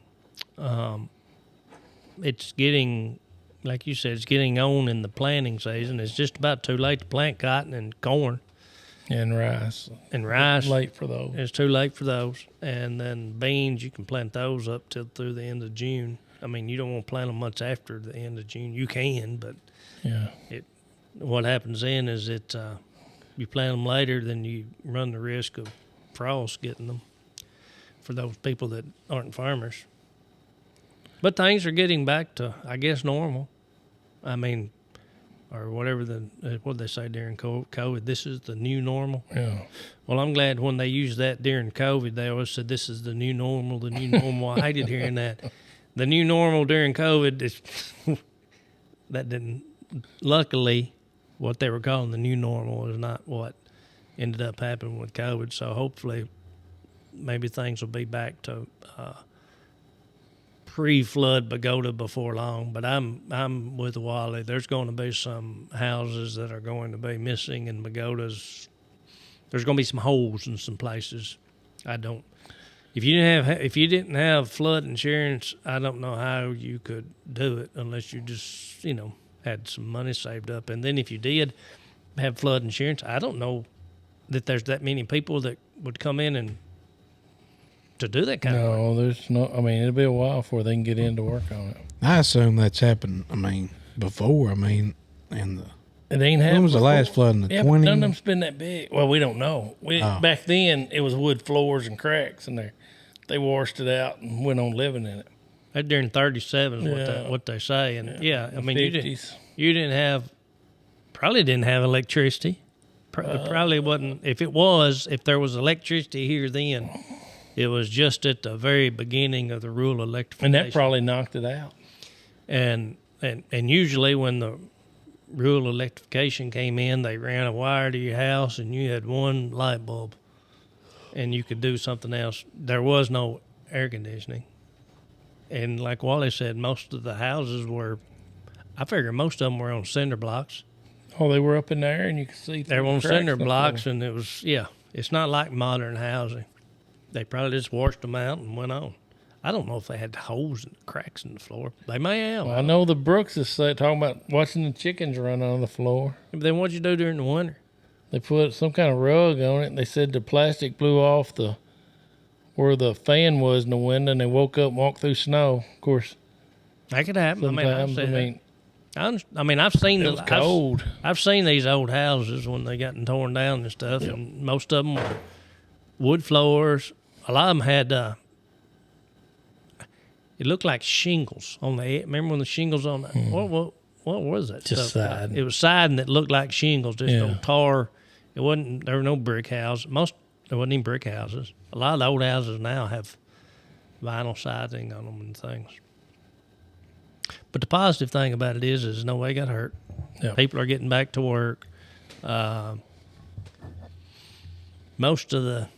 It's getting, like you said, it's getting on in the planting season. It's just about too late to plant cotton and corn And rice. and rice. Late for those. It's too late for those. And then beans, you can plant those up till through the end of June. I mean, you don't want to plant them much after the end of June. You can, but Yeah. what happens then is you plant them later, then you run the risk of frost getting them for those people that aren't farmers. But things are getting back to, I guess, normal. I mean, or whatever what they say during COVID, this is the new normal. Yeah. Well, I'm glad when they used that during COVID, they always said this is the new normal, the new normal. I hated hearing that. The new normal during COVID is that didn't. Luckily, what they were calling the new normal is not what ended up happening with COVID. So hopefully, maybe things will be back to pre-flood Bogota before long. But I'm with Wally. There's going to be some houses that are going to be missing in Bogota's. There's going to be some holes in some places. If you didn't have flood insurance, I don't know how you could do it unless you just had some money saved up. And then if you did have flood insurance, I don't know that there's that many people that would come in and to do that kind of work. No, there's no. I mean, it'll be a while before they can get in to work on it. I assume that's happened, before. In the It ain't happened. when was the last before. flood in the Yeah, but 20s? none of them's been that big. Well, we don't know. Oh. Back then, it was wood floors and cracks in there. They washed it out and went on living in it. That during 37 is Yeah. what they say. And yeah, I mean, 50s. you probably didn't have electricity. It probably wasn't. If there was electricity here then, it was just at the very beginning of the rural electrification. And that probably knocked it out. And usually when the rural electrification came in, they ran a wire to your house and you had one light bulb and you could do something else. There was no air conditioning. And like Wally said, most of the houses I figure most of them were on cinder blocks. Oh, they were up in there and you could see. They were on the cracks cinder in the blocks floor. and it was, it's not like modern housing. They probably just washed them out and went on. I don't know if they had holes and cracks in the floor. They may have. Well, I know the Brookses say talking about watching the chickens run on the floor. But then what'd you do during the winter? They put some kind of rug on it. And they said the plastic blew off where the fan was in the window, and they woke up and walked through snow. Of course, That could happen. sometimes I've seen it was cold. I've seen these old houses when they gotten torn down and stuff, and most of them were wood floors. A lot of them had it looked like shingles on the. Remember when the shingles on the what was that? Just stuff? siding. It was siding that looked like shingles, just on tar. It wasn't. There were no brick houses. There wasn't even brick houses. A lot of the old houses now have vinyl siding on them and things. But the positive thing about it is nobody got hurt. Yeah. People are getting back to work. Most of the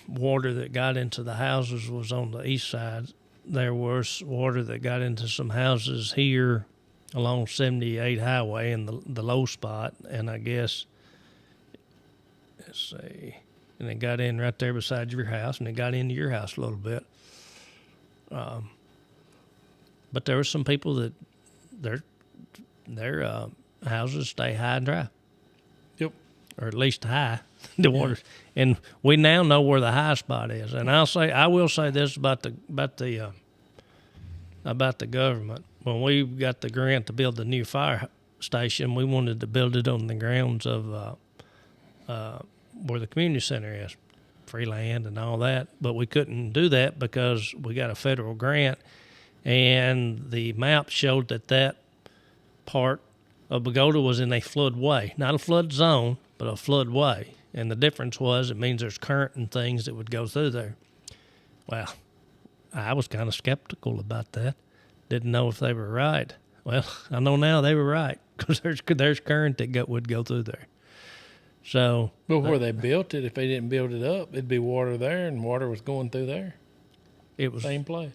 water that got into the houses was on the east side. There was water that got into some houses here along 78 Highway in the low spot, and I guess, let's see, and it got in right there beside your house, and it got into your house a little bit. But there were some people that their houses stay high and dry. Yep. Or at least high, the water. And we now know where the high spot is. And I will say this about the government. When we got the grant to build the new fire station, we wanted to build it on the grounds of where the community center is, free land and all that. But we couldn't do that because we got a federal grant, and the map showed that part of Bogota was in a floodway, not a flood zone, but a floodway. And the difference was it means there's current and things that would go through there. Well, I was kind of skeptical about that. Didn't know if they were right. Well, I know now they were right because there's current that would go through there. So, But where they built it, if they didn't build it up, it'd be water there, and water was going through there. it was Same place.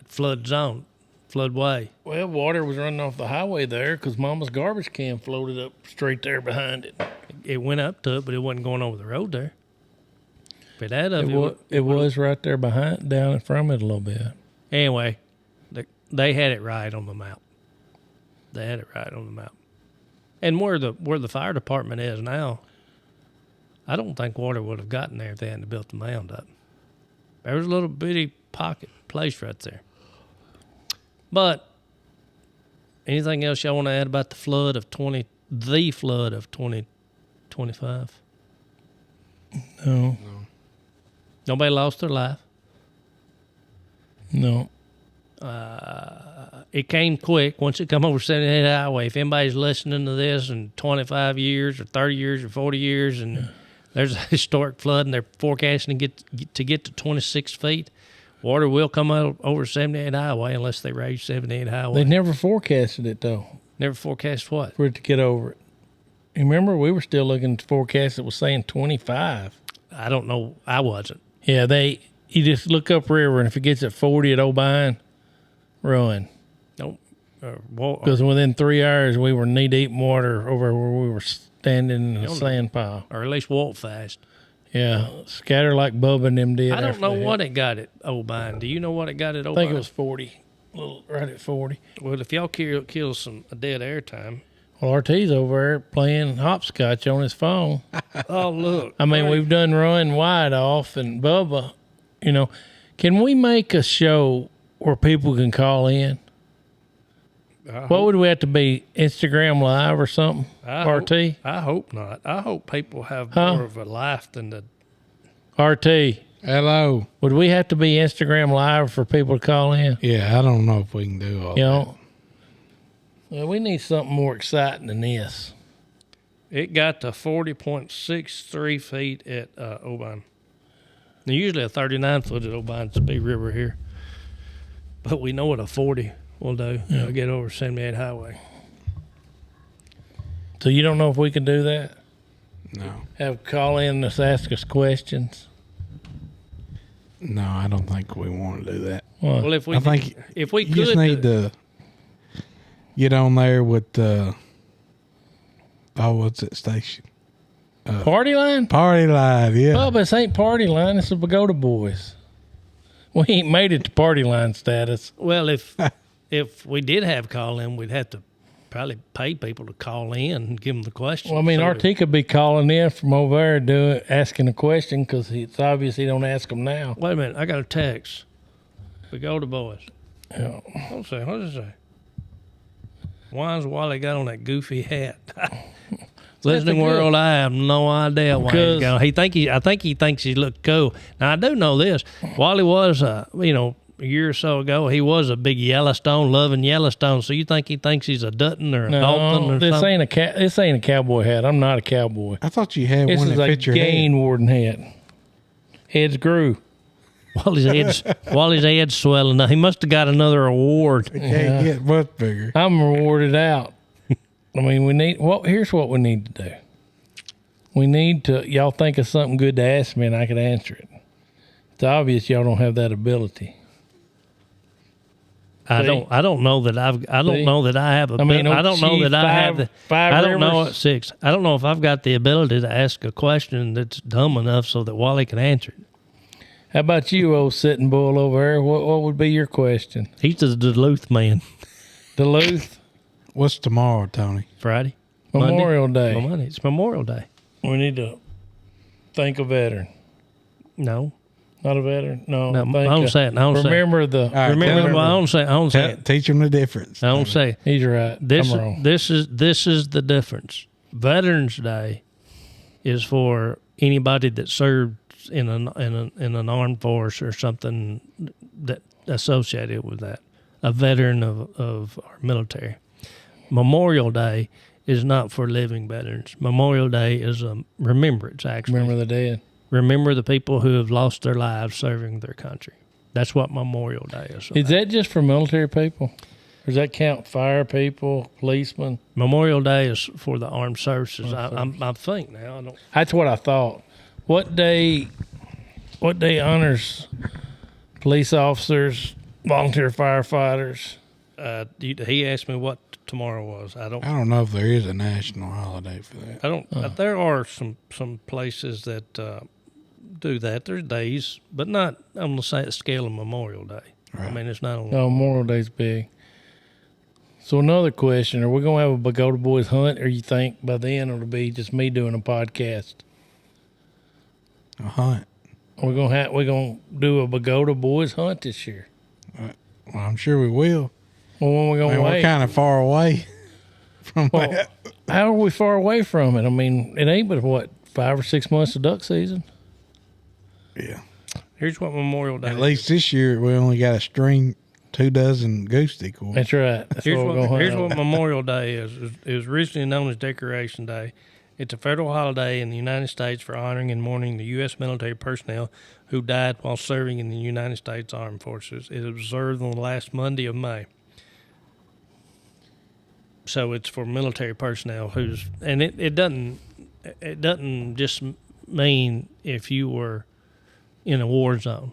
flood zone, floodway. Well, water was running off the highway there because Mama's garbage can floated up straight there behind it. It went up to it, but it wasn't going over the road there. If it had It was right there behind, down from it a little bit. Anyway, they had it right on the map. They had it right on the map. And where the fire department is now, I don't think water would have gotten there if they hadn't built the mound up. There was a little bitty pocket place right there. But anything else y'all want to add about the flood of 2025? No. Nobody lost their life. No. It came quick once it come over 78 Highway. If anybody's listening to this in 25 years or 30 years or 40 years and there's a historic flood and they're forecasting to get to 26 feet, water will come out over 78 Highway unless they raise 78 Highway. They never forecasted it, though, Never forecast what? for it to get over it. You remember, we were still looking at the forecast that was saying 25. I don't know. I wasn't. Yeah, you just look upriver, and if it gets at 40 at O'Bine, run. Don't. Because within 3 hours, we were knee-deep in water over where we were standing in a sand pile. Or at least walk fast. Yeah, scatter like Bubba and them did. I don't after know they what hit. it got at O'Bine. Do you know what it got at I O'Bine? think it was 40, right at 40. Well, if y'all kill a dead air time. Well, RT's over there playing hopscotch on his phone. Oh, look. I mean, we've done run wide off, and Bubba, can we make a show where people can call in? What would we have to be? Instagram Live or something? RT? I hope not. I hope people have Huh? more of a life than the. RT. Hello. Would we have to be Instagram Live for people to call in? Yeah, I don't know if we can do all that. Well, we need something more exciting than this. It got to 40.63 feet at O'Bine. Now, usually a 39 foot at O'Bine's a big river here. But we know what a 40 will do. Yeah. It'll get over 78 Highway. So you don't know if we can do that? No. Have call in to ask us questions? No, I don't think we want to do that. Well, if we I think could, you just need to get on there with what's that station? Party Line? Party Line, yeah. Oh, but this ain't Party Line. It's the Bogota Boys. We ain't made it to Party Line status. well, if we did have call in, we'd have to probably pay people to call in and give them the question. Well, I mean, So RT could be calling in from over there asking a question because it's obvious he don't ask them now. Wait a minute. I got a text. Bogota Boys. Yeah. What does it say? Why's Wally got on that goofy hat? Listening good. world, I have no idea why he's got. I think he thinks he looked cool. Now I do know this. Wally was, a year or so ago, he was a big Yellowstone, loving Yellowstone. So you think he thinks he's a Dutton or a Dalton No, or this something? ain't a cowboy hat. I'm not a cowboy. I thought you had This one is that a fit your game head. warden hat. Heads grew. Wally's head's swelling. Now, he must have got another award. It can't get much bigger. I'm rewarded out. I mean, here's what we need to do. We need to, y'all think of something good to ask me and I could answer it. It's obvious y'all don't have that ability. I don't know that I don't See? know that I have a. I mean, I don't know that I have the. Five I don't know Rivers. at 6. I don't know if I've got the ability to ask a question that's dumb enough so that Wally can answer it. How about you, old sitting bull over there? What would be your question? He's the Duluth man. Duluth, What's tomorrow, Tony? Friday, Memorial Day. Well, Monday. It's Memorial Day. We need to thank a veteran. No, Not a veteran? No. no, thank I don't say it. I don't say it. Remember the. right, Remember, I don't say. I don't say it. Teach them the difference. I don't say it. He's right. I'm wrong. This is the difference. Veterans Day is for anybody that served in an armed force or something that associated with that. A veteran of our military. Memorial Day is not for living veterans. Memorial Day is a remembrance. Actually, Remember the dead. remember the people who have lost their lives serving their country. That's what Memorial Day is. Is that just for military people? Or does that count fire people, policemen? Memorial Day is for the armed services. I think now. I don't. That's what I thought. What day honors police officers, volunteer firefighters? He asked me what tomorrow was. I don't. I don't know if there is a national holiday for that. I don't. There are some places that do that. There's days, but not on the scale of Memorial Day. Right. I mean, it's not on. No, Memorial Day's big. So another question, are we going to have a Bogota Boys hunt, or you think by then it'll be just me doing a podcast? A hunt. We're gonna do a Bogota Boys hunt this year. Well, I'm sure we will. Well, when we I gonna mean, wait? we're kind of far away from Well, that. how are we far away from it? I mean, it ain't but what 5 or 6 months of duck season. Yeah. Here's what Memorial Day. At least this year we only got to string 24 goose decoys. That's right. That's Here's what we're gonna hunt. here's what Memorial Day is. It was originally known as Decoration Day. It's a federal holiday in the United States for honoring and mourning the U.S. military personnel who died while serving in the United States Armed Forces. It is observed on the last Monday of May. So it's for military personnel and it doesn't just mean if you were in a war zone.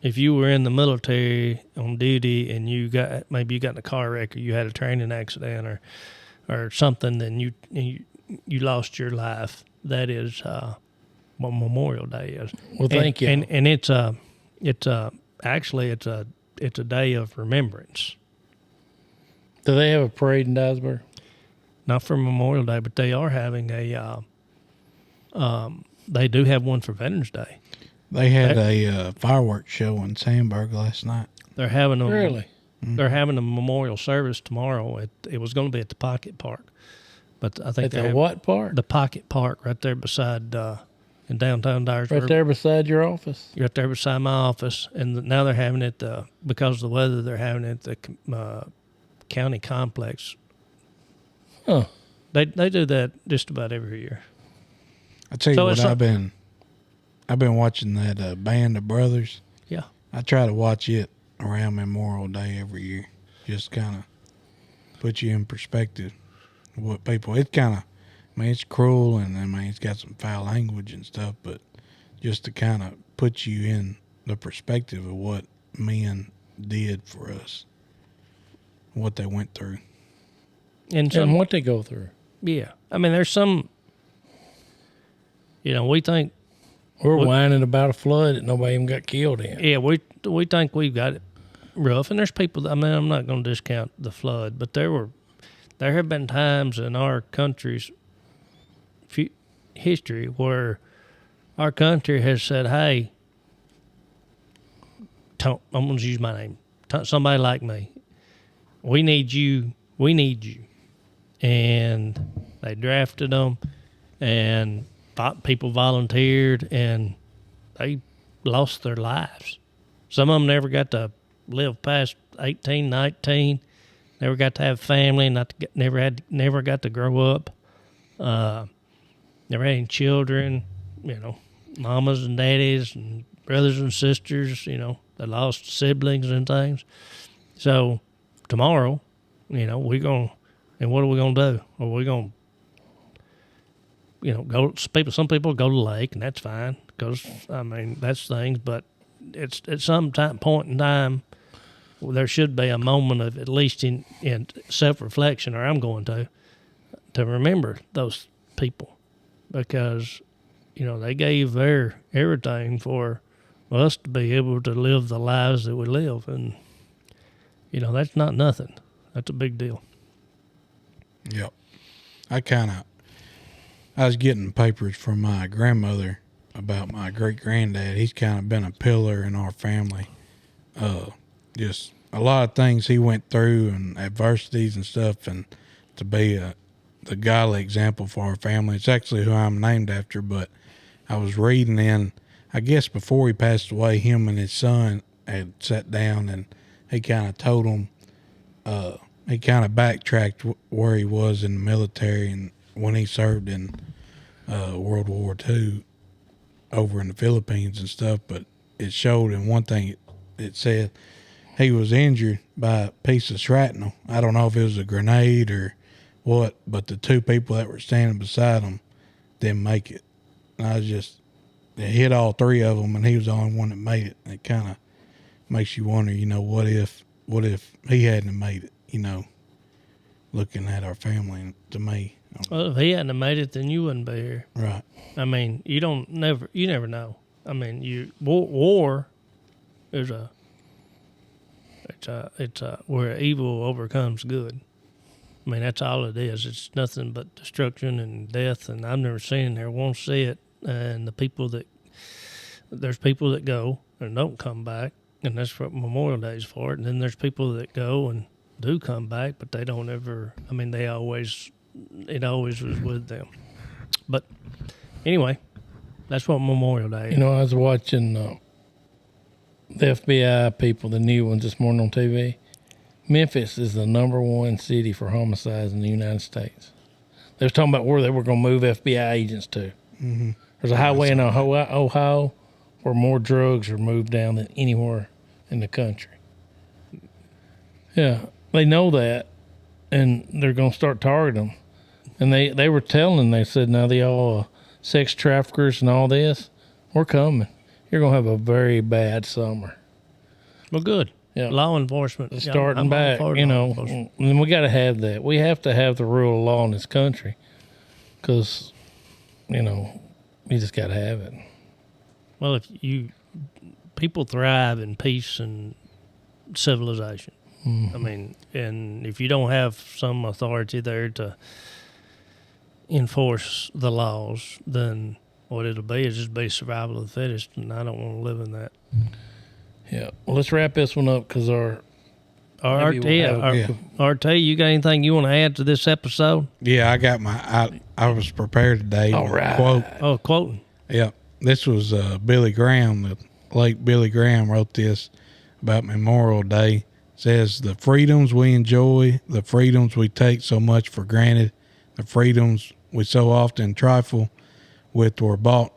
If you were in the military on duty and you got in a car wreck or you had a training accident or something, then you lost your life. That is what Memorial Day is. Well, thank you. And it's a day of remembrance. Do they have a parade in Dyersburg? Not for Memorial Day, but they are having they do have one for Veterans Day. They had a fireworks show in Sandburg last night. They're having a Really? They're having a memorial service tomorrow. It was going to be at the Pocket Park, but I think At they're the having what park? the Pocket Park right there beside in downtown Dyersburg. Right there beside your office. Right there beside my office, and now they're having it because of the weather. They're having it at the county complex. Huh. They do that just about every year. I tell you So what, it's I've been watching that Band of Brothers. Yeah. I try to watch it around Memorial Day every year. Just kind of put you in perspective of what people. It's kind of, I mean, it's cruel and I mean, it's got some foul language and stuff, but just to kind of put you in the perspective of what men did for us, what they went through. And And what they go through. yeah, I mean, there's some. We think. We're whining about a flood that nobody even got killed in. Yeah, we think we've got it rough, and there's people. I mean, I'm not going to discount the flood, but there have been times in our country's history where our country has said, "Hey, I'm going to use my name. Somebody like me. We need you. We need you," and they drafted them, and people volunteered, and they lost their lives. Some of them never got to live past 18, 19, never got to have family, never got to grow up, never had any children, mamas and daddies and brothers and sisters, they lost siblings and things. So tomorrow, what are we going to do? Are we going to some people go to the lake, and that's fine because, I mean, that's things. But it's at some point in time, there should be a moment of at least in self-reflection, or I'm going to remember those people, because they gave their everything for us to be able to live the lives that we live, and that's not nothing. That's a big deal. Yep. I was getting papers from my grandmother about my great granddad. He's kind of been a pillar in our family. Just a lot of things he went through and adversities and stuff, and to be the godly example for our family. It's actually who I'm named after, but I was reading in, I guess before he passed away, him and his son had sat down and he kind of told them, he kind of backtracked where he was in the military and when he served in World War II over in the Philippines and stuff. But it showed in one thing, it said he was injured by a piece of shrapnel. I don't know if it was a grenade or what, but the two people that were standing beside him didn't make it. And it hit all three of them, and he was the only one that made it. And it kind of makes you wonder, what if he hadn't made it, looking at our family. And to me, well, if he hadn't made it, then you wouldn't be here. Right. I mean, you never know. I mean, war is it's where evil overcomes good. I mean, that's all it is. It's nothing but destruction and death, and I've never seen it, won't see it. And there's people that go and don't come back, and that's what Memorial Day is for. And then there's people that go and do come back, but they don't ever. I mean, it always was with them. But anyway, that's what Memorial Day is. I was watching the FBI people, the new ones this morning on TV. Memphis is the number one city for homicides in the United States. They was talking about where they were going to move FBI agents to. Mm-hmm. There's a highway in Ohio where more drugs are moved down than anywhere in the country. Yeah, they know that, and they're going to start targeting them. And they were telling, they said, now they all sex traffickers and all this, we're coming. You're going to have a very bad summer. Well, good. Yeah. Law enforcement. Starting back, and we got to have that. We have to have the rule of law in this country because, you just got to have it. Well, people thrive in peace and civilization. Mm-hmm. I mean, and if you don't have some authority there to enforce the laws, then what it'll be is just be survival of the fittest, and I don't want to live in that. Yeah. Well, let's wrap this one up because RT, you got anything you want to add to this episode? Yeah, I got I was prepared today. All right. Quote. Oh, quoting. Yeah. This was Billy Graham. The late Billy Graham wrote this about Memorial Day. It says, the freedoms we enjoy, the freedoms we take so much for granted, the freedoms we so often trifle with were bought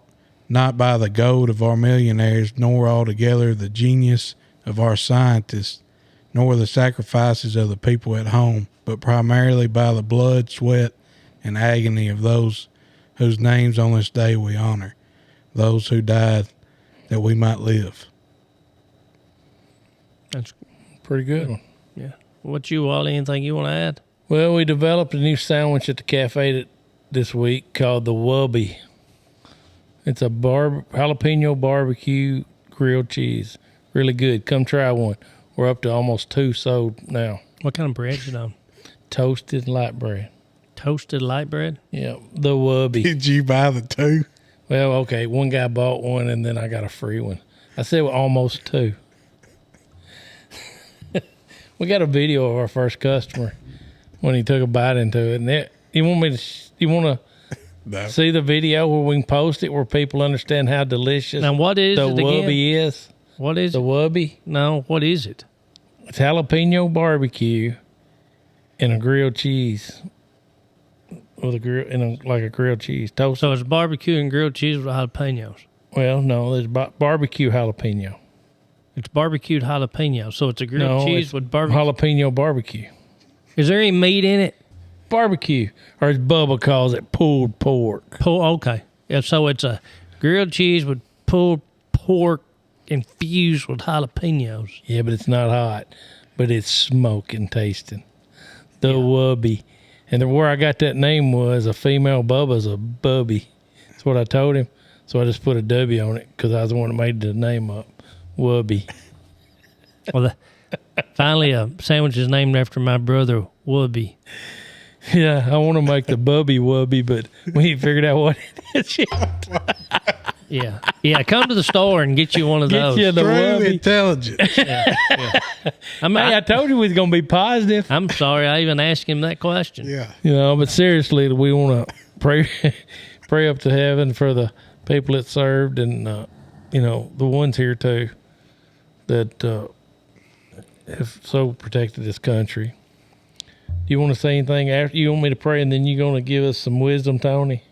not by the gold of our millionaires, nor altogether the genius of our scientists, nor the sacrifices of the people at home, but primarily by the blood, sweat, and agony of those whose names on this day we honor, those who died that we might live. That's pretty good. Yeah. What Wally, anything you want to add? Well, we developed a new sandwich at the cafe this week called the Wubby. It's a jalapeno barbecue grilled cheese. Really good. Come try one. We're up to almost 2 sold now. What kind of bread is it on? Toasted light bread. Toasted light bread? Yeah, the Wubby. Did you buy the 2? Well, okay. One guy bought one, and then I got a free one. I said almost 2. We got a video of our first customer when he took a bite into it. And you want to No. see the video where we can post it where people understand how delicious now, what is the it Wubby again? is? What is the Wubby? No, what is it? It's jalapeno barbecue and a grilled cheese with a grilled cheese toast. So it's barbecue and grilled cheese with jalapenos. Well, no, there's barbecue jalapeno. It's barbecued jalapeno. So it's a grilled cheese with barbecue. Jalapeno barbecue. Is there any meat in it? Barbecue, or as Bubba calls it, pulled pork. Okay. Yeah, so it's a grilled cheese with pulled pork infused with jalapenos. Yeah, but it's not hot. But it's smoking tasting. The Wubby. And where I got that name was a female Bubba's a Bubby. That's what I told him. So I just put a W on it because I was the one that made the name up. Wubby. Well, finally, a sandwich is named after my brother, Wubby. Yeah, I want to make the Bubby Wubby, but we ain't figured out what it is yet. Yeah. Come to the store and get you one of those. Get you the True Wubby. intelligence. I told you we was going to be positive. I'm sorry, I even asked him that question. Yeah. But seriously, we want to pray up to heaven for the people that served and, the ones here too that have so protected this country. Do you want to say anything after? You want me to pray and then you're going to give us some wisdom, Tony?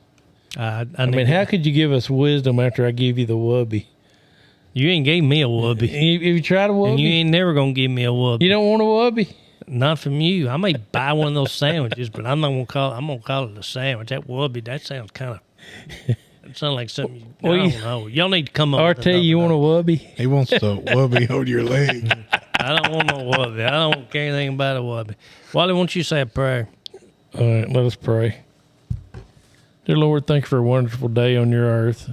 I how could you give us wisdom after I give you the Wubby? You ain't gave me a Wubby. Have you tried a Wubby? And you ain't never going to give me a Wubby. You don't want a Wubby? Not from you. I may buy one of those sandwiches, but I'm not going to call it. I'm going to call it a sandwich. That Wubby, that sounds kind of... It sounds like something I don't know. Y'all need to come up with RT, you want a Wubby? He wants to wubby on your leg. I don't want no Wubby. I don't care anything about a Wubby. Wally, won't you say a prayer? All right, let us pray. Dear Lord, thank you for a wonderful day on your earth.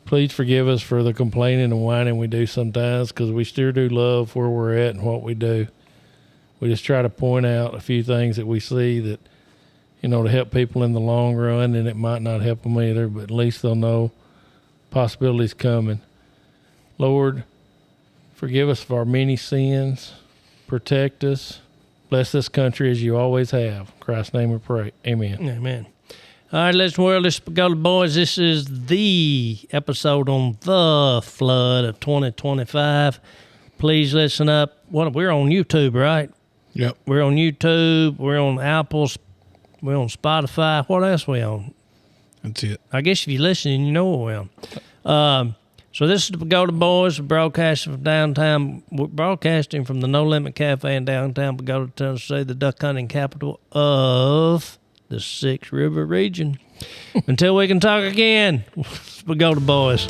Please forgive us for the complaining and whining we do sometimes because we still do love where we're at and what we do. We just try to point out a few things that we see that, to help people in the long run, and it might not help them either, but at least they'll know possibilities coming. Lord, forgive us of our many sins. Protect us. Bless this country as you always have. In Christ's name we pray. Amen. Amen. All right, let's world. Let's go to boys. This is the episode on the flood of 2025. Please listen up. We're on YouTube, right? Yep. We're on YouTube. We're on Apple. We're on Spotify. What else we on? That's it. I guess if you're listening, you know what we're on. So this is the Bogota Boys. We're broadcasting from downtown. We're broadcasting from the No Limit Cafe in downtown Bogota, Tennessee, the duck hunting capital of the Six River region. Until we can talk again, it's Bogota Boys.